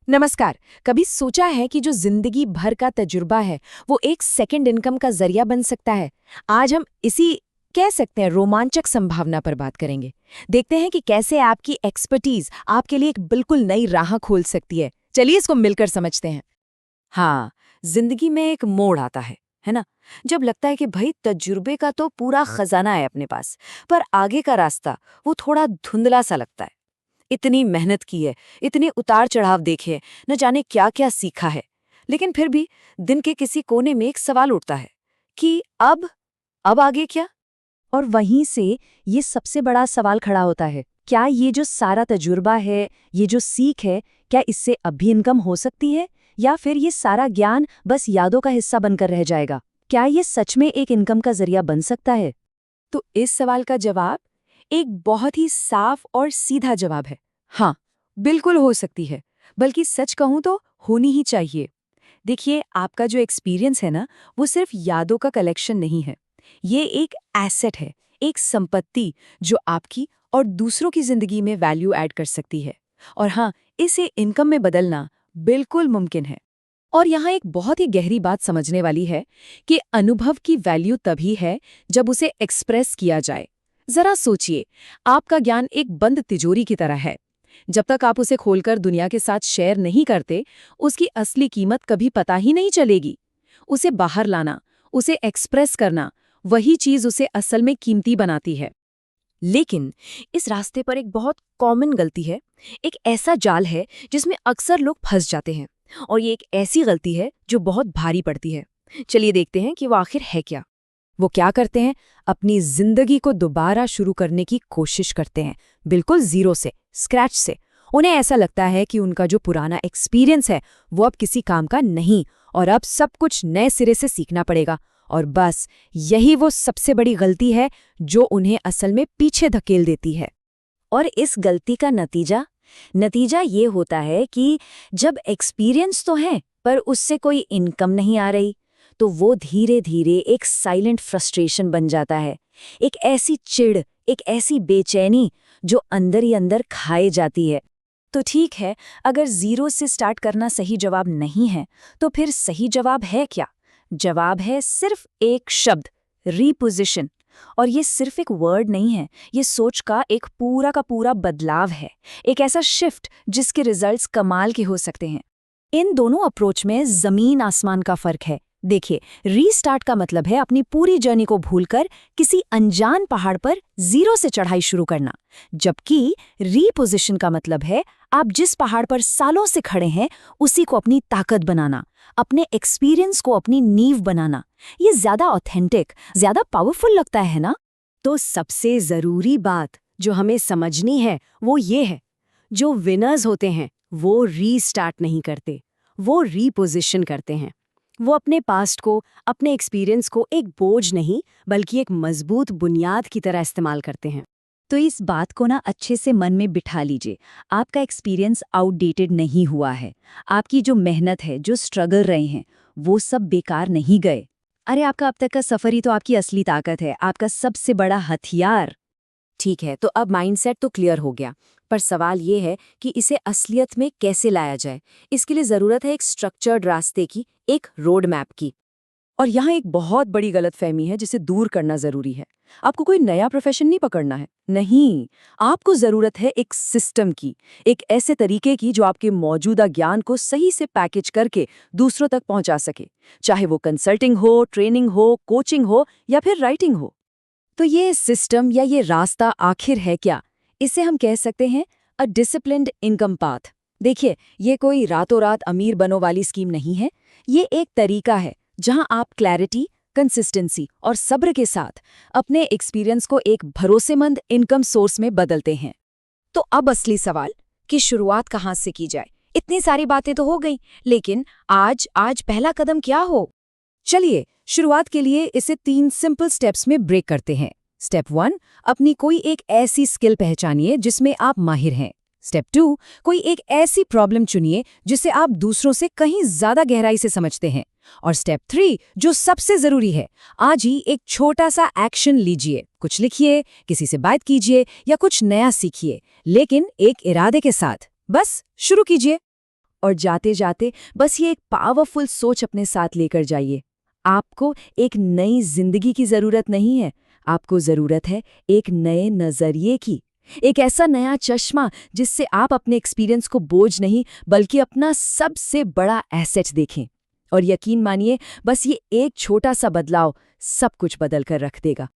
नमस्कार। कभी सोचा है कि जो जिंदगी भर का तजुर्बा है वो एक सेकंड इनकम का जरिया बन सकता है। आज हम इसी कह सकते हैं रोमांचक संभावना पर बात करेंगे। देखते हैं कि कैसे आपकी एक्सपर्टीज आपके लिए एक बिल्कुल नई राह खोल सकती है। चलिए इसको मिलकर समझते हैं। हाँ, जिंदगी में एक मोड़ आता है ना? जब लगता है कि भाई तजुर्बे का तो पूरा खजाना है अपने पास, पर आगे का रास्ता वो थोड़ा धुंधला सा लगता है। इतनी मेहनत की है, इतने उतार चढ़ाव देखे हैं, न जाने क्या क्या सीखा है। लेकिन फिर भी दिन के किसी कोने में एक सवाल उठता है कि अब आगे क्या? और वहीं से ये सबसे बड़ा सवाल खड़ा होता है, क्या ये जो सारा तजुर्बा है, ये जो सीख है, क्या इससे अब भी इनकम हो सकती है, या फिर ये सारा ज्ञान बस यादों का हिस्सा बनकर रह जाएगा? क्या ये सच में एक इनकम का जरिया बन सकता है? तो इस सवाल का जवाब एक बहुत ही साफ और सीधा जवाब है। हाँ, बिल्कुल हो सकती है, बल्कि सच कहूं तो होनी ही चाहिए। देखिए, आपका जो एक्सपीरियंस है ना, वो सिर्फ यादों का कलेक्शन नहीं है। ये एक एसेट है, एक संपत्ति जो आपकी और दूसरों की जिंदगी में वैल्यू ऐड कर सकती है। और हाँ, इसे इनकम में बदलना बिल्कुल मुमकिन है। और यहाँ एक बहुत ही गहरी बात समझने वाली है कि अनुभव की वैल्यू तभी है जब उसे एक्सप्रेस किया जाए। जरा सोचिए, आपका ज्ञान एक बंद तिजोरी की तरह है। जब तक आप उसे खोलकर दुनिया के साथ शेयर नहीं करते, उसकी असली कीमत कभी पता ही नहीं चलेगी। उसे बाहर लाना, उसे एक्सप्रेस करना, वही चीज उसे असल में कीमती बनाती है। लेकिन इस रास्ते पर एक बहुत कॉमन गलती है, एक ऐसा जाल है जिसमें अक्सर लोग फंस जाते हैं। और ये एक ऐसी गलती है जो बहुत भारी पड़ती है। चलिए देखते हैं कि वो आखिर है क्या। वो क्या करते हैं? अपनी जिंदगी को दोबारा शुरू करने की कोशिश करते हैं, बिल्कुल जीरो से, स्क्रैच से। उन्हें ऐसा लगता है कि उनका जो पुराना एक्सपीरियंस है वो अब किसी काम का नहीं, और अब सब कुछ नए सिरे से सीखना पड़ेगा। और बस यही वो सबसे बड़ी गलती है जो उन्हें असल में पीछे धकेल देती है। और इस गलती का नतीजा ये होता है कि जब एक्सपीरियंस तो है पर उससे कोई इनकम नहीं आ रही, तो वो धीरे धीरे एक साइलेंट फ्रस्ट्रेशन बन जाता है। एक ऐसी चिढ़, एक ऐसी बेचैनी जो अंदर ही अंदर खाए जाती है। तो ठीक है, अगर जीरो से स्टार्ट करना सही जवाब नहीं है, तो फिर सही जवाब है क्या? जवाब है सिर्फ एक शब्द, रीपोजिशन। और ये सिर्फ एक वर्ड नहीं है, ये सोच का एक पूरा का पूरा बदलाव है। एक ऐसा शिफ्ट जिसके रिजल्ट्स कमाल के हो सकते हैं। इन दोनों अप्रोच में जमीन आसमान का फर्क है। देखिए, रीस्टार्ट का मतलब है अपनी पूरी जर्नी को भूलकर किसी अनजान पहाड़ पर जीरो से चढ़ाई शुरू करना, जबकि रीपोजिशन का मतलब है आप जिस पहाड़ पर सालों से खड़े हैं उसी को अपनी ताकत बनाना, अपने एक्सपीरियंस को अपनी नींव बनाना। ये ज्यादा ऑथेंटिक, ज्यादा पावरफुल लगता है ना? तो सबसे जरूरी बात जो हमें समझनी है वो ये है, जो विनर्स होते हैं वो रीस्टार्ट नहीं करते, वो रीपोजिशन करते हैं। वो अपने पास्ट को, अपने एक्सपीरियंस को एक बोझ नहीं बल्कि एक मजबूत बुनियाद की तरह इस्तेमाल करते हैं। तो इस बात को ना अच्छे से मन में बिठा लीजिए। आपका एक्सपीरियंस आउटडेटेड नहीं हुआ है। आपकी जो मेहनत है, जो स्ट्रगल रहे हैं, वो सब बेकार नहीं गए। अरे, आपका अब तक का सफर ही तो आपकी असली ताकत है, आपका सबसे बड़ा हथियार। ठीक है, तो अब माइंडसेट तो क्लियर हो गया, पर सवाल ये है कि इसे असलियत में कैसे लाया जाए। इसके लिए जरूरत है एक स्ट्रक्चर्ड रास्ते की, एक रोड मैप की। और यहाँ एक बहुत बड़ी गलतफहमी है जिसे दूर करना जरूरी है। आपको कोई नया प्रोफेशन नहीं पकड़ना है, नहीं। आपको जरूरत है एक सिस्टम की, एक ऐसे तरीके की जो आपके मौजूदा ज्ञान को सही से पैकेज करके दूसरों तक पहुंचा सके, चाहे वो कंसल्टिंग हो, ट्रेनिंग हो, कोचिंग हो या फिर राइटिंग हो। तो ये सिस्टम या ये रास्ता आखिर है क्या? इसे हम कह सकते हैं अ डिसिप्लिन्ड इनकम पाथ। देखिए, ये कोई रातों रात अमीर बनो वाली स्कीम नहीं है। ये एक तरीका है जहां आप क्लैरिटी, कंसिस्टेंसी और सब्र के साथ अपने एक्सपीरियंस को एक भरोसेमंद इनकम सोर्स में बदलते हैं। तो अब असली सवाल कि शुरुआत कहाँ से की जाए। इतनी सारी बातें तो हो गई, लेकिन आज पहला कदम क्या हो? चलिए, शुरुआत के लिए इसे 3 सिंपल स्टेप्स में ब्रेक करते हैं। स्टेप 1, अपनी कोई एक ऐसी स्किल पहचानिए जिसमें आप माहिर हैं। स्टेप 2, कोई एक ऐसी प्रॉब्लम चुनिए जिसे आप दूसरों से कहीं ज्यादा गहराई से समझते हैं। और स्टेप 3, जो सबसे जरूरी है, आज ही एक छोटा सा एक्शन लीजिए। कुछ लिखिए, किसी से बात कीजिए या कुछ नया सीखिए, लेकिन एक इरादे के साथ। बस शुरू कीजिए। और जाते जाते बस ये एक पावरफुल सोच अपने साथ लेकर जाइए। आपको एक नई जिंदगी की जरूरत नहीं है, आपको जरूरत है एक नए नजरिए की, एक ऐसा नया चश्मा जिससे आप अपने एक्सपीरियंस को बोझ नहीं बल्कि अपना सबसे बड़ा एसेट देखें। और यकीन मानिए, बस ये एक छोटा सा बदलाव सब कुछ बदल कर रख देगा।